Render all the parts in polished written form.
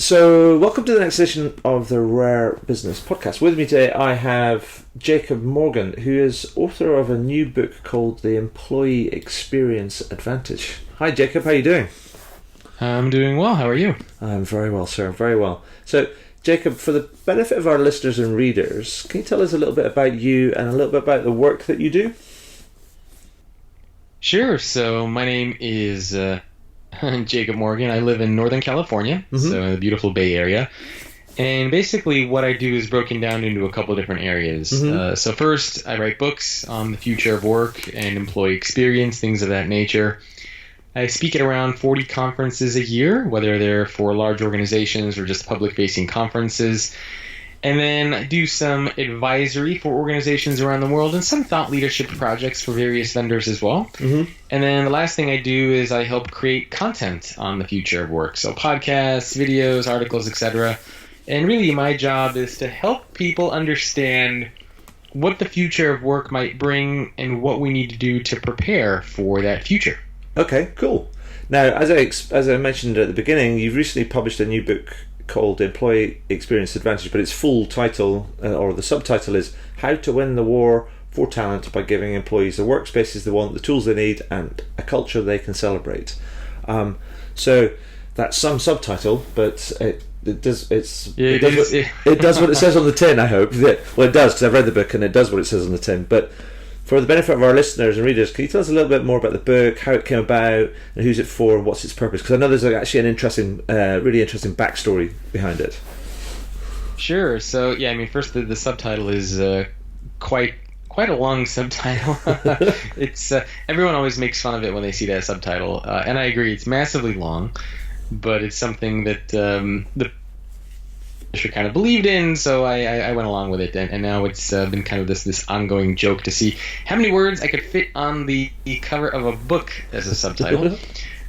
So, welcome to the next edition of the Rare Business Podcast. With me today, I have Jacob Morgan, who is author of a new book called The Employee Experience Advantage. Hi, Jacob. How are you doing? I'm doing well. How are you? I'm very well, sir. Very well. So, Jacob, for the benefit of our listeners and readers, can you tell us a little bit about you and a little bit about the work that you do? Sure. So, my name is Jacob Morgan. I live in Northern California, so in the beautiful Bay Area. And basically what I do is broken down into a couple of different areas. So first, I write books on the future of work and employee experience, things of that nature. I speak at around 40 conferences a year, whether they're for large organizations or just public-facing conferences. And then I do some advisory for organizations around the world and some thought leadership projects for various vendors as well. And then the last thing I do is I help create content on the future of work. So podcasts, videos, articles, etc. And really my job is to help people understand what the future of work might bring and what we need to do to prepare for that future. Okay, cool. Now, as I mentioned at the beginning, you've recently published a new book called Employee Experience Advantage, but its full title, or the subtitle, is How to Win the War for Talent by Giving Employees the Workspaces they want, the tools they need, and a culture they can celebrate. So that's some subtitle, but it does what it says on the tin, I hope. Well, it does, because I've read the book and it does what it says on the tin. But for the benefit of our listeners and readers, can you tell us a little bit more about the book, how it came about, and who's it for, and what's its purpose? Because I know there's actually an interesting, really interesting backstory behind it. Sure. So, yeah, I mean, first, the subtitle is quite a long subtitle. It's everyone always makes fun of it when they see that subtitle, and I agree, it's massively long, but it's something that the kind of believed in, so I went along with it, and now it's been kind of this ongoing joke to see how many words I could fit on the cover of a book as a subtitle.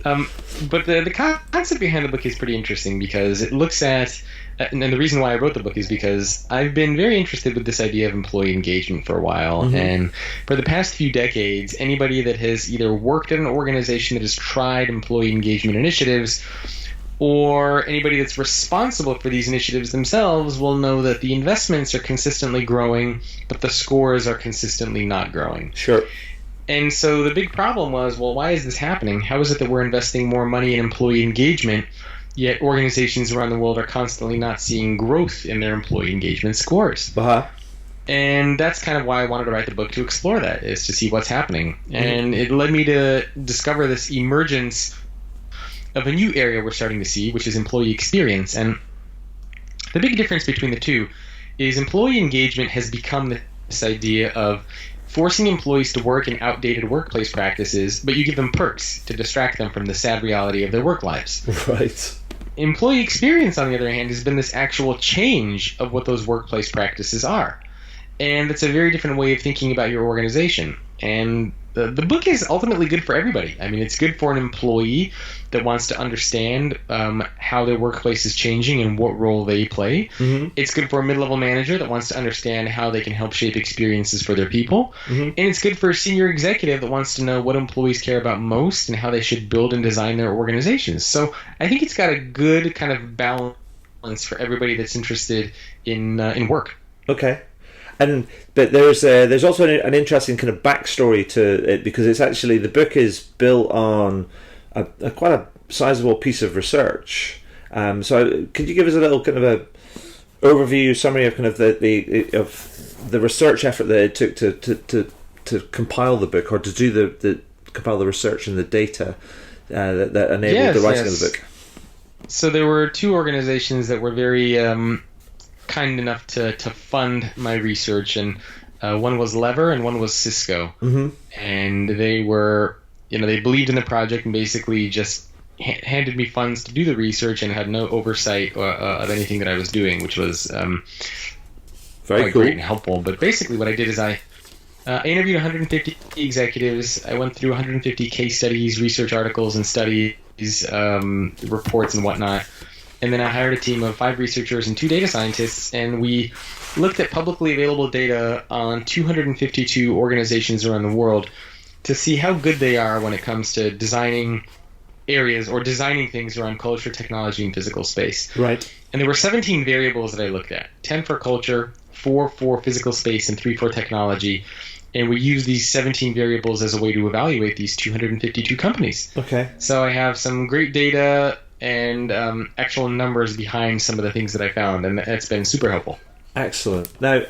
But the concept behind the book is pretty interesting because it looks at, and the reason why I wrote the book is because I've been very interested with this idea of employee engagement for a while, and for the past few decades, anybody that has either worked at an organization that has tried employee engagement initiatives, or anybody that's responsible for these initiatives themselves will know that the investments are consistently growing, but the scores are consistently not growing. Sure. And so the big problem was, well, why is this happening? How is it that we're investing more money in employee engagement, yet organizations around the world are constantly not seeing growth in their employee engagement scores? And that's kind of why I wanted to write the book, to explore that, is to see what's happening. And it led me to discover this emergence of a new area we're starting to see, which is employee experience. And the big difference between the two is employee engagement has become this idea of forcing employees to work in outdated workplace practices, but you give them perks to distract them from the sad reality of their work lives. Right. Employee experience, on the other hand, has been this actual change of what those workplace practices are. And it's a very different way of thinking about your organization. And the book is ultimately good for everybody. I mean, it's good for an employee that wants to understand how their workplace is changing and what role they play. It's good for a mid-level manager that wants to understand how they can help shape experiences for their people. And it's good for a senior executive that wants to know what employees care about most and how they should build and design their organizations. So I think it's got a good kind of balance for everybody that's interested in work. Okay. But there's also an interesting kind of backstory to it, because it's actually, the book is built on a quite a sizable piece of research. So could you give us a little kind of a overview, summary of kind of the research effort that it took to compile the book, or to do compile the research and the data that enabled the writing of the book? So there were two organizations that were very kind enough to fund my research, and one was Lever and one was Cisco. And they were, they believed in the project and basically just handed me funds to do the research and had no oversight of anything that I was doing, which was very cool, great and helpful. But basically what I did is I interviewed 150 executives. I went through 150 case studies, research articles and studies, reports and whatnot. And then I hired a team of 5 researchers and 2 data scientists, and we looked at publicly available data on 252 organizations around the world to see how good they are when it comes to designing areas or designing things around culture, technology, and physical space. Right. And there were 17 variables that I looked at, 10 for culture, 4 for physical space, and 3 for technology. And we use these 17 variables as a way to evaluate these 252 companies. Okay. So I have some great data and actual numbers behind some of the things that I found, and it's been super helpful. Excellent. Now,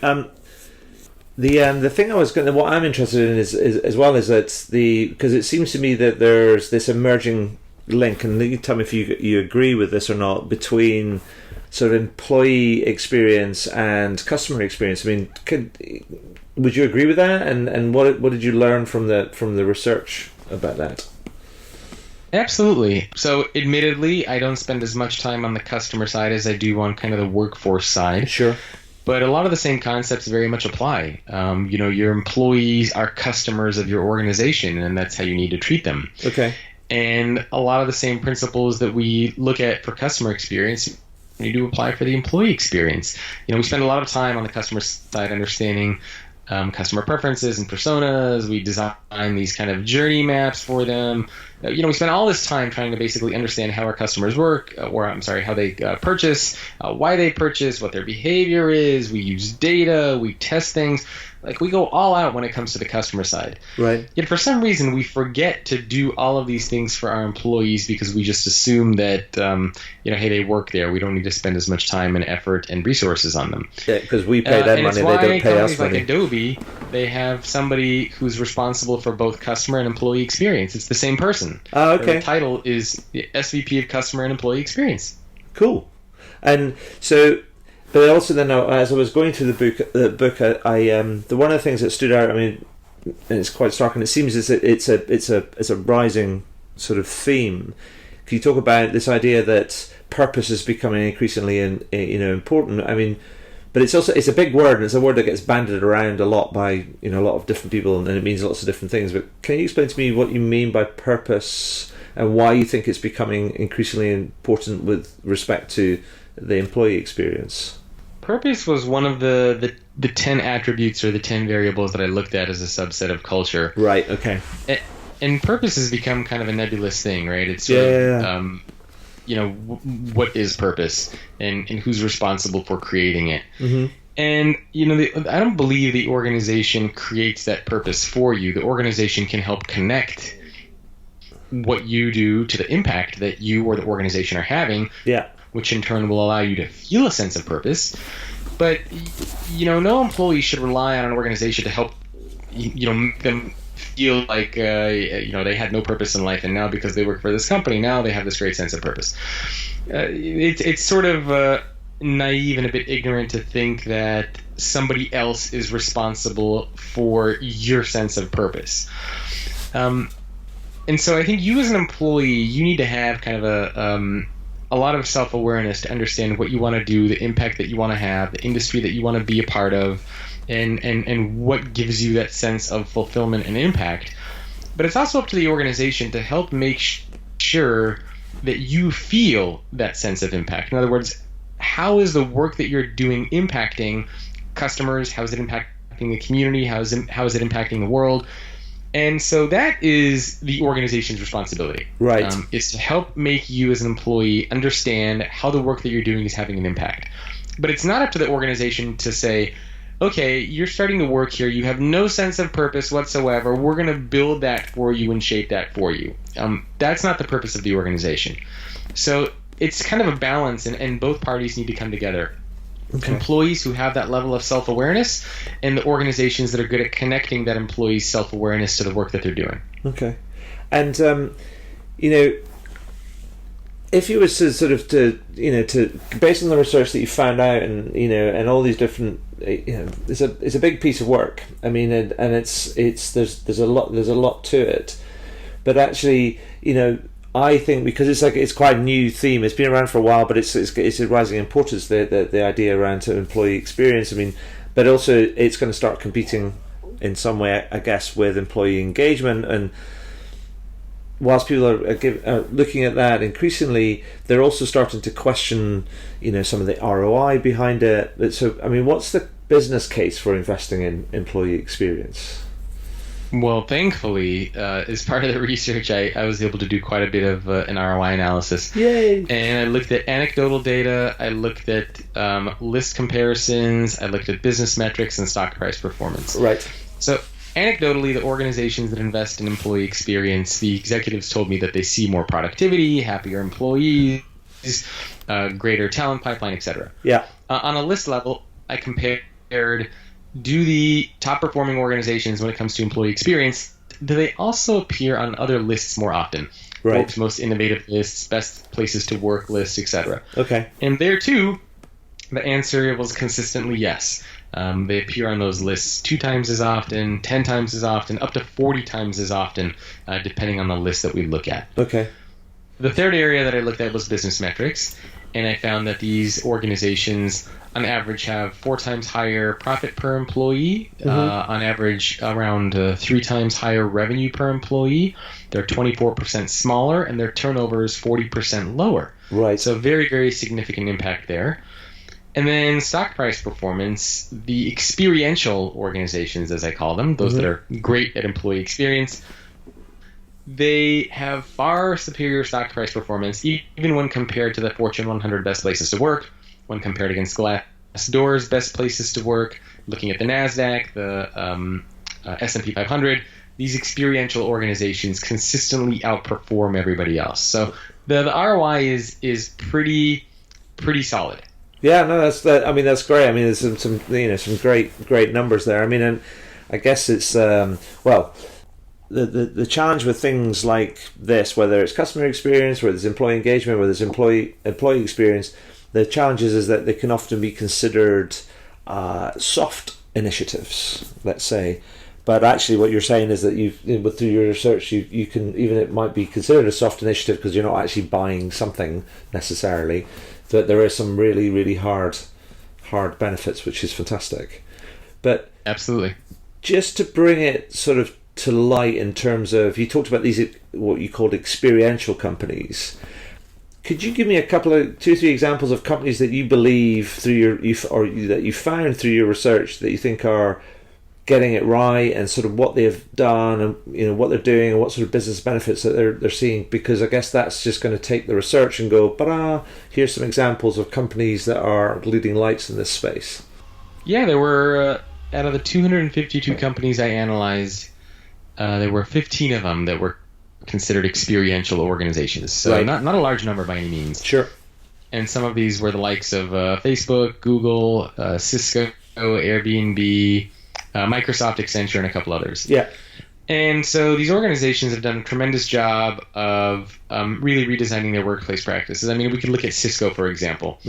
the thing what I'm interested in is as well is that because it seems to me that there's this emerging link, and you tell me if you agree with this or not, between sort of employee experience and customer experience. I mean, would you agree with that? And what did you learn from the research about that? Absolutely. So admittedly, I don't spend as much time on the customer side as I do on kind of the workforce side. Sure. But a lot of the same concepts very much apply. Your employees are customers of your organization, and that's how you need to treat them. Okay. And a lot of the same principles that we look at for customer experience, you do apply for the employee experience. We spend a lot of time on the customer side understanding customer preferences and personas. We design these kind of journey maps for them. We spend all this time trying to basically understand how our customers work, how they purchase, why they purchase, what their behavior is. We use data, we test things. Like, we go all out when it comes to the customer side. Right. Yet for some reason we forget to do all of these things for our employees because we just assume that hey, they work there. We don't need to spend as much time and effort and resources on them. Yeah, because we pay them money, they don't pay us money. Like Adobe, they have somebody who's responsible for both customer and employee experience. It's the same person. Oh, okay. The title is the SVP of Customer and Employee Experience. Cool. And so, but also then, as I was going through the book, the one of the things that stood out, I mean, and it's quite stark, and it seems it's a rising sort of theme. Can you talk about this idea that purpose is becoming increasingly important? I mean, but it's a big word, and it's a word that gets bandied around a lot by a lot of different people, and it means lots of different things. But can you explain to me what you mean by purpose and why you think it's becoming increasingly important with respect to the employee experience? Purpose was one of the 10 attributes or the 10 variables that I looked at as a subset of culture. Right. Okay. And purpose has become kind of a nebulous thing, right? It's what is purpose and who's responsible for creating it. Mm-hmm. And I don't believe the organization creates that purpose for you. The organization can help connect what you do to the impact that you or the organization are having. Yeah. Which in turn will allow you to feel a sense of purpose. But no employee should rely on an organization to help make them feel like they had no purpose in life, and now because they work for this company, now they have this great sense of purpose. It's sort of naive and a bit ignorant to think that somebody else is responsible for your sense of purpose. And so I think you as an employee, you need to have kind of a lot of self-awareness to understand what you want to do, the impact that you want to have, the industry that you want to be a part of, and what gives you that sense of fulfillment and impact. But it's also up to the organization to help make sure that you feel that sense of impact. In other words, how is the work that you're doing impacting customers? How is it impacting the community? How is it impacting the world? And so that is the organization's responsibility. Right. Is to help make you as an employee understand how the work that you're doing is having an impact. But it's not up to the organization to say, okay, you're starting to work here. You have no sense of purpose whatsoever. We're going to build that for you and shape that for you. That's not the purpose of the organization. So it's kind of a balance, and both parties need to come together. Okay. Employees who have that level of self-awareness and the organizations that are good at connecting that employee's self-awareness to the work that they're doing. Okay. And, if you were to sort of to based on the research that you found out and all these different, it's a big piece of work. I mean, and there's a lot to it, but actually, I think because it's quite a new theme. It's been around for a while, but it's a rising importance. The idea around employee experience. I mean, but also it's going to start competing in some way, I guess, with employee engagement. And whilst people are looking at that increasingly, they're also starting to question, some of the ROI behind it. So, I mean, what's the business case for investing in employee experience? Well, thankfully, as part of the research, I was able to do quite a bit of an ROI analysis. Yay! And I looked at anecdotal data, I looked at list comparisons, I looked at business metrics and stock price performance. Right. So, anecdotally, the organizations that invest in employee experience, the executives told me that they see more productivity, happier employees, greater talent pipeline, etc. Yeah. On a list level, I compared, do the top performing organizations when it comes to employee experience, do they also appear on other lists more often? Right. Forbes' most innovative lists, best places to work lists, etc. Okay. And there too, the answer was consistently yes. They appear on those lists 2 times as often, 10 times as often, up to 40 times as often, depending on the list that we look at. Okay. The third area that I looked at was business metrics, and I found that these organizations on average have 4 times higher profit per employee, on average around 3 times higher revenue per employee. They're 24% smaller, and their turnover is 40% lower. Right. So very, very significant impact there. And then stock price performance, the experiential organizations, as I call them, those that are great at employee experience, they have far superior stock price performance, even when compared to the Fortune 100 best places to work, when compared against Glassdoor's best places to work, looking at the NASDAQ, the S&P 500. These experiential organizations consistently outperform everybody else. So the ROI is pretty solid. Yeah, no, that's great. I mean, there's some some great numbers there. I mean, and I guess it's the challenge with things like this, whether it's customer experience, whether it's employee engagement, whether it's employee experience, the challenge is that they can often be considered soft initiatives, let's say. But actually, what you're saying is that through your research, you can, even it might be considered a soft initiative because you're not actually buying something necessarily. That there are some really, really hard benefits, which is fantastic. But absolutely, just to bring it sort of to light in terms of, you talked about these what you called experiential companies. Could you give me a couple of 2 or 3 examples of companies that you believe that you found through your research that you think are getting it right, and sort of what they've done, and what they're doing, and what sort of business benefits that they're seeing? Because I guess that's just going to take the research and go, here's some examples of companies that are leading lights in this space. Yeah, there were out of the 252 companies I analyzed, there were 15 of them that were considered experiential organizations. So right. not a large number by any means. Sure. And some of these were the likes of Facebook, Google, Cisco, Airbnb, Microsoft, Accenture, and a couple others. Yeah. And so these organizations have done a tremendous job of really redesigning their workplace practices. I mean, we could look at Cisco, for example.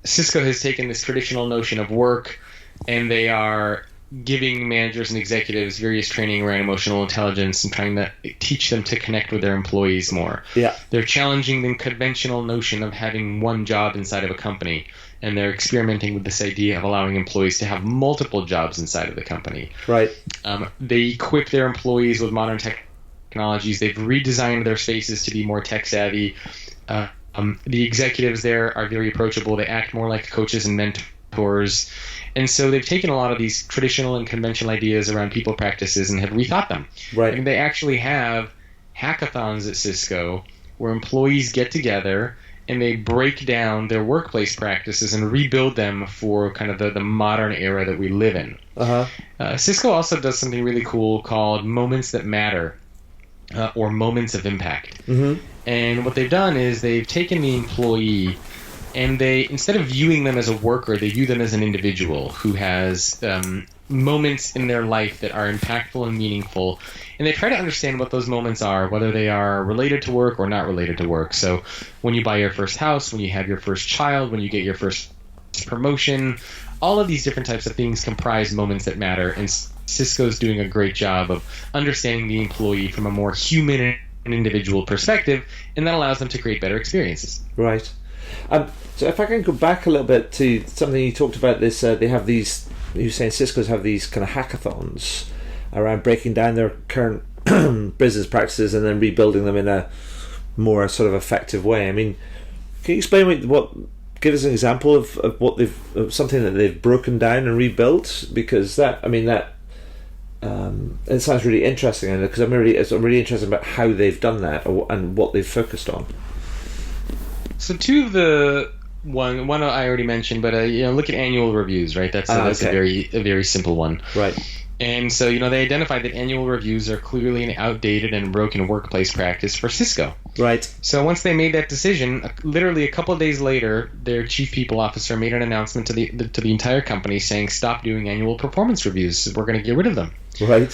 Cisco has taken this traditional notion of work, and they are giving managers and executives various training around emotional intelligence and trying to teach them to connect with their employees more. Yeah. They're challenging the conventional notion of having one job inside of a company, and they're experimenting with this idea of allowing employees to have multiple jobs inside of the company. Right. They equip their employees with modern technologies. They've redesigned their spaces to be more tech savvy. The executives there are very approachable. They act more like coaches and mentors. And so they've taken a lot of these traditional and conventional ideas around people practices and have rethought them. Right. And they actually have hackathons at Cisco where employees get together and they break down their workplace practices and rebuild them for kind of the modern era that we live in. Cisco also does something really cool called Moments That Matter, or Moments of Impact. And what they've done is they've taken the employee and they, instead of viewing them as a worker, they view them as an individual who has moments in their life that are impactful and meaningful. And they try to understand what those moments are, whether they are related to work or not related to work. So when you buy your first house, when you have your first child, when you get your first promotion, all of these different types of things comprise moments that matter. And Cisco's doing a great job of understanding the employee from a more human and individual perspective, and that allows them to create better experiences. Right. So if I can go back a little bit to something you talked about, this they have these, you're saying Cisco's have these kind of hackathons around breaking down their current business practices and then rebuilding them in a more sort of effective way. I mean, can you explain give us an example of what of something that they've broken down and rebuilt? Because that it sounds really interesting, because I'm really interested about how they've done that and what they've focused on. So two of the one I already mentioned, but look at annual reviews, right? That's okay. a very simple one, right? And so they identified that annual reviews are clearly an outdated and broken workplace practice for Cisco. Right. So once they made that decision, literally a couple of days later, their chief people officer made an announcement to the entire company saying, "Stop doing annual performance reviews. We're going to get rid of them." Right.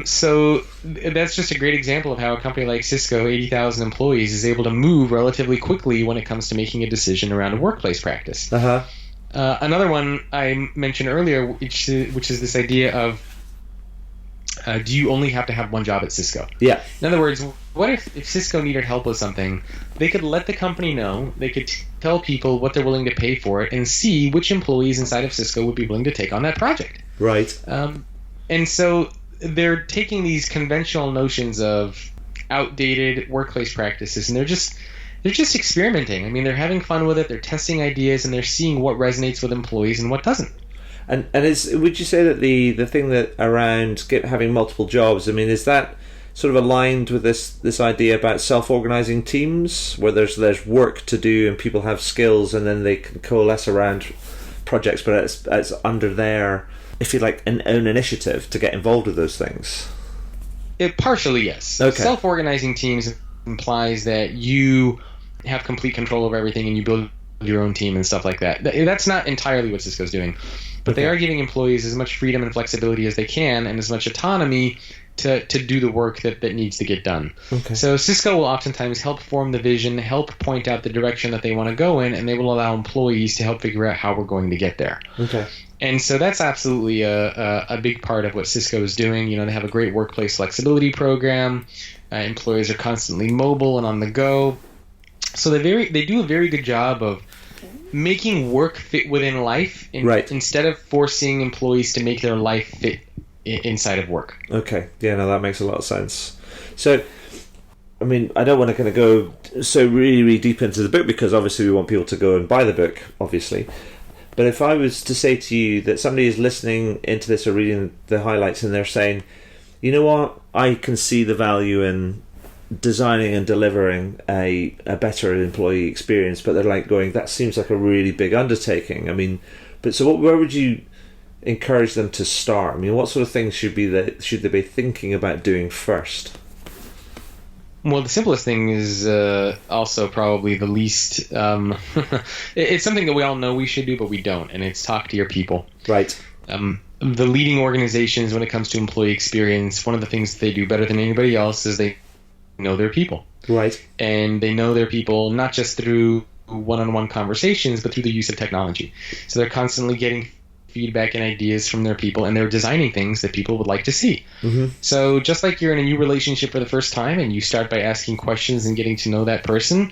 So that's just a great example of how a company like Cisco, 80,000 employees, is able to move relatively quickly when it comes to making a decision around a workplace practice. Another one I mentioned earlier, which is this idea of do you only have to have one job at Cisco? Yeah. In other words, what if Cisco needed help with something? They could let the company know. They could tell people what they're willing to pay for it and see which employees inside of Cisco would be willing to take on that project. Right. And so they're taking these conventional notions of outdated workplace practices, and they're just experimenting. I mean, they're having fun with it. They're testing ideas, and they're seeing what resonates with employees and what doesn't. And would you say that the thing that around having multiple jobs, I mean, is that sort of aligned with this idea about self-organizing teams where there's work to do and people have skills and then they can coalesce around projects, but it's under their, if you like, an own initiative to get involved with those things? Partially, yes. Okay. Self-organizing teams implies that you have complete control over everything and you build your own team and stuff like that. That's not entirely what Cisco's doing, but they are giving employees as much freedom and flexibility as they can and as much autonomy to do the work that needs to get done. Okay. So Cisco will oftentimes help form the vision, help point out the direction that they want to go in, and they will allow employees to help figure out how we're going to get there. Okay. And so that's absolutely a big part of what Cisco is doing. They have a great workplace flexibility program. Employees are constantly mobile and on the go. So they do a very good job of making work fit within life instead of forcing employees to make their life fit inside of work. Okay. Yeah, no, that makes a lot of sense. So, I mean, I don't want to kind of go so really, really deep into the book because obviously we want people to go and buy the book, obviously. But if I was to say to you that somebody is listening into this or reading the highlights and they're saying, you know what, I can see the value in designing and delivering a better employee experience, but they're like going, that seems like a really big undertaking. I mean, but so where would you encourage them to start? I mean, what sort of things should they be thinking about doing first? Well, the simplest thing is also probably the least. It's something that we all know we should do, but we don't, and it's talk to your people. Right. The leading organizations, when it comes to employee experience, one of the things they do better than anybody else is they know their people. Right. And they know their people not just through one-on-one conversations, but through the use of technology. So they're constantly getting feedback and ideas from their people, and they're designing things that people would like to see. Mm-hmm. So just like you're in a new relationship for the first time and you start by asking questions and getting to know that person,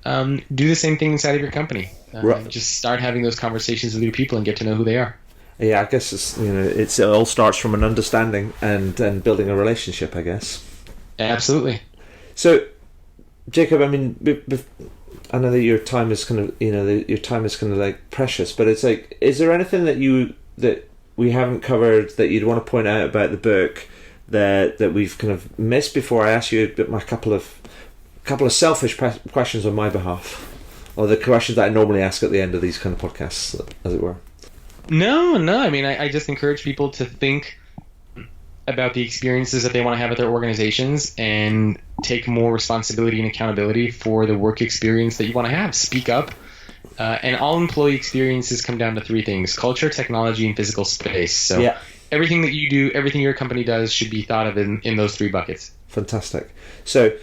do the same thing inside of your company. Right. Just start having those conversations with your people and get to know who they are. Yeah, I guess it all starts from an understanding and building a relationship, I guess. Absolutely. So, Jacob, I mean, I know that your time is kind of like precious, but it's like, is there anything that we haven't covered that you'd want to point out about the book that we've kind of missed before I ask you a couple of selfish questions on my behalf, or the questions that I normally ask at the end of these kind of podcasts, as it were? No. I mean, I just encourage people to think about the experiences that they want to have at their organizations and take more responsibility and accountability for the work experience that you want to have. Speak up. And all employee experiences come down to three things: culture, technology, and physical space. So everything that you do, everything your company does should be thought of in those three buckets. Fantastic. So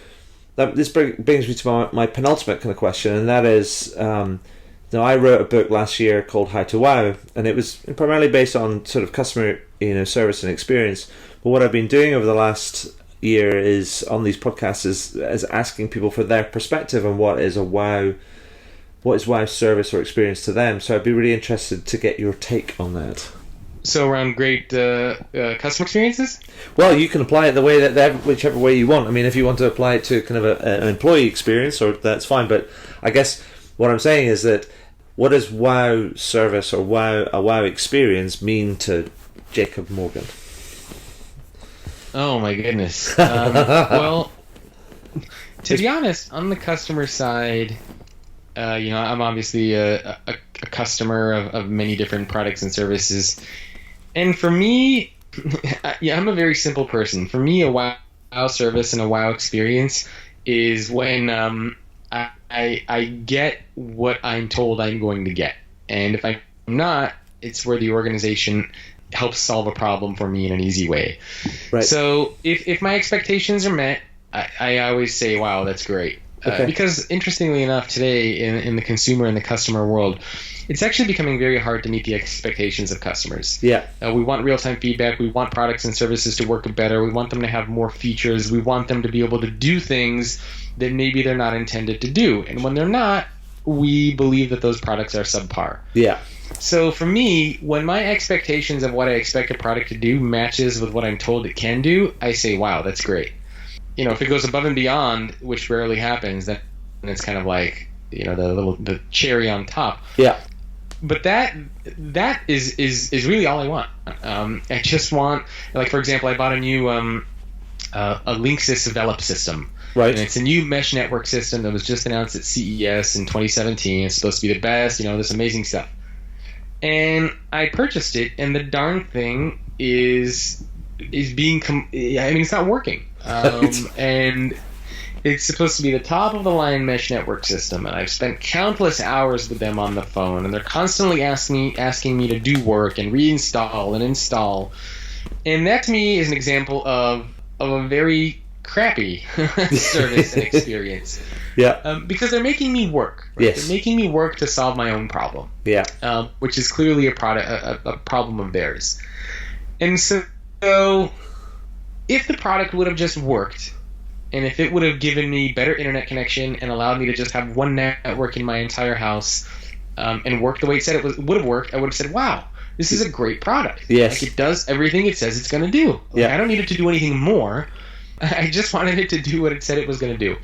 this brings me to my penultimate kind of question, and that is, I wrote a book last year called How to Wow, and it was primarily based on sort of customer service and experience. But what I've been doing over the last year is on these podcasts is asking people for their perspective on what is wow service or experience to them. So I'd be really interested to get your take on that. So around great customer experiences? Well, you can apply it the way whichever way you want. I mean, if you want to apply it to kind of an employee experience, or that's fine. But I guess what I'm saying is that what does wow service or a wow experience mean to Jacob Morgan? Oh my goodness. Well, to be honest, on the customer side, I'm obviously a customer of many different products and services. And for me, I'm a very simple person. For me, a wow service and a wow experience is when I get what I'm told I'm going to get. And if I'm not, it's where the organization helps solve a problem for me in an easy way. Right. So if my expectations are met, I always say, wow, that's great. Okay. Because interestingly enough, today in the consumer and the customer world, it's actually becoming very hard to meet the expectations of customers. Yeah. We want real-time feedback. We want products and services to work better. We want them to have more features. We want them to be able to do things that maybe they're not intended to do. And when they're not, we believe that those products are subpar. Yeah. So for me, when my expectations of what I expect a product to do matches with what I'm told it can do, I say, wow, that's great. If it goes above and beyond, which rarely happens, then it's kind of like, the cherry on top. Yeah. But that is really all I want. I just want, like, for example, I bought a new a Linksys Velop system. Right. And it's a new mesh network system that was just announced at CES in 2017. It's supposed to be the best, this amazing stuff. And I purchased it, and the darn thing is being it's not working. And it's supposed to be the top of the line mesh network system, and I've spent countless hours with them on the phone, and they're constantly asking me to do work and reinstall and install. And that to me is an example of a very crappy service and experience. Yeah. Because they're making me work. Right? Yes. They're making me work to solve my own problem. Yeah. Which is clearly a problem of theirs. And so if the product would have just worked, and if it would have given me better internet connection and allowed me to just have one network in my entire house, and work the way it said it would have worked, I would have said, wow, this is a great product. Yes. Like, it does everything it says it's going to do. Like, Yeah. I don't need it to do anything more. I just wanted it to do what it said it was going to do.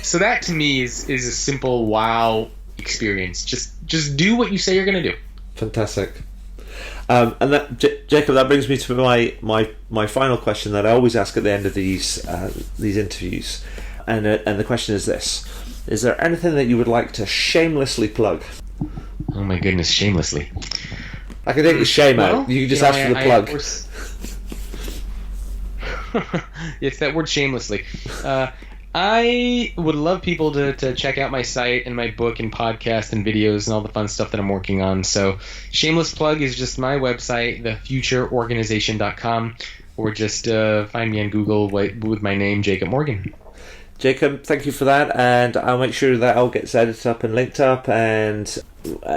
So that to me is a simple wow experience. Just do what you say you're going to do. Fantastic. And that, Jacob, that brings me to my final question that I always ask at the end of these interviews, and the question is this: is there anything that you would like to shamelessly plug? Oh my goodness, shamelessly. I can take the shame out. You can just ask for the plug. It's that word, shamelessly. I would love people to check out my site and my book and podcast and videos and all the fun stuff that I'm working on. So shameless plug is just my website, thefutureorganization.com, or just find me on Google with my name, Jacob Morgan. Jacob, thank you for that, and I'll make sure that all gets edited up and linked up, and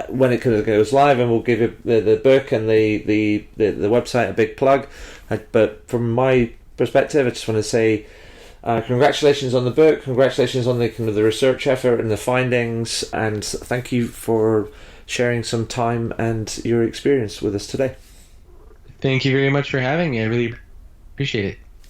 when it goes live, and we'll give it the book and the website a big plug. But from my perspective, I just want to say congratulations on the book, congratulations on the research effort and the findings, and thank you for sharing some time and your experience with us today. Thank you very much for having me. I really appreciate it.